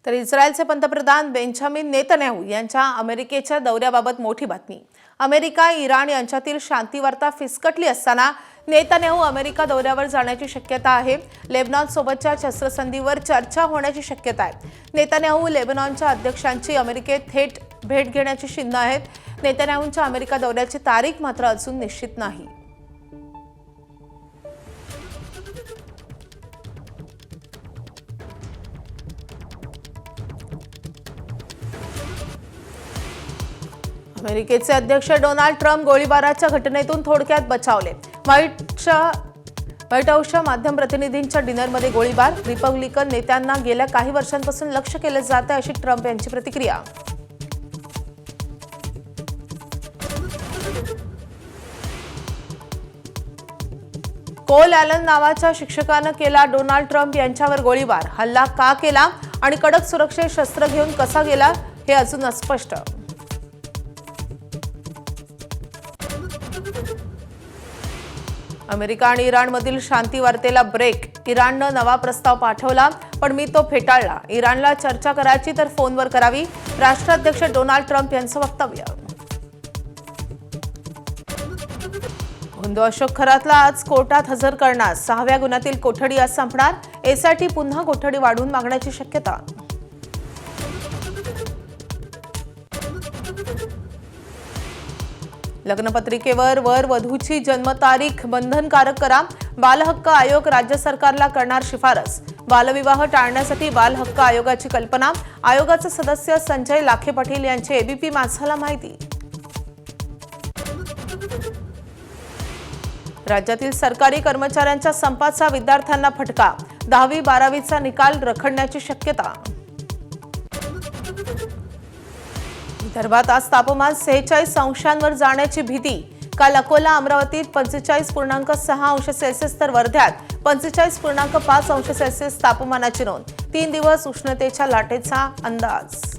तर इस्रायलचे पंतप्रधान बेंजामिन नेतन्याहू यांच्या अमेरिकेच्या दौऱ्याबाबत मोठी बातमी। अमेरिका इराण यांच्यातील शांतीवार्ता फिसकटली असताना नेतन्याहू अमेरिका दौऱ्यावर जाण्याची शक्यता आहे। लेबनॉन सोबतच्या शस्त्रसंधीवर चर्चा होण्याची शक्यता आहे। नेतन्याहू लेबनॉनच्या अध्यक्षांची अमेरिकेत थेट भेट घेण्याची चिन्ह आहेत। नेतन्याहूंच्या अमेरिका दौऱ्याची तारीख मात्र अजून निश्चित नाही। अमेरिकेचे अध्यक्ष डोनाल्ड ट्रम्प गोळीबाराच्या घटनेतून थोडक्यात बचावले। व्हाईट हाऊसच्या माध्यम प्रतिनिधींच्या डिनरमध्ये गोळीबार। रिपब्लिकन नेत्यांना गेल्या काही वर्षांपासून लक्ष्य केले जाते अशी ट्रम्प यांची प्रतिक्रिया। कोल ॲलन नावाच्या शिक्षकाने केला डोनाल्ड ट्रम्प यांच्यावर गोळीबार। हल्ला का केला आणि कडक सुरक्षेत शस्त्र घेऊन कसा गेला हे अजून अस्पष्ट। अमेरिका आणि इराणमधील शांती वार्तेला ब्रेक। इराणने नवा प्रस्ताव पाठवला पण मी तो फेटाळला। इराणला चर्चा करायची तर फोनवर करावी, राष्ट्राध्यक्ष डोनाल्ड ट्रम्प यांचं वक्तव्य। हुंदो अशोक खरातला आज कोर्टात हजर करणार। 6व्या गुन्ह्यातील कोठडी आज संपणार। एसआयटी पुन्हा कोठडी वाढवून मागण्याची शक्यता। लग्नपत्रिकेवर वर वधूची जन्मतारीख बंधनकारक करा। बालहक्क आयोग राज्य सरकारला करणार शिफारस। बालविवाह टाळण्यासाठी बालहक्क आयोगाची कल्पना। आयोगाचे सदस्य संजय लाखे पाटील यांची एबीपी माझाला माहिती। राज्यातील सरकारी कर्मचाऱ्यांच्या संपाचा विद्यार्थ्यांना फटका। 10वी-12वीचा निकाल रखडण्याची शक्यता। विदर्भात आज तापमान 46 अंशांवर जाण्याची भीती। काल अकोला अमरावतीत 45.6 अंश सेल्सिअस तर वर्ध्यात 45.5 अंश सेल्सिअस तापमानाची नोंद। 3 दिवस उष्णतेच्या लाटेचा अंदाज।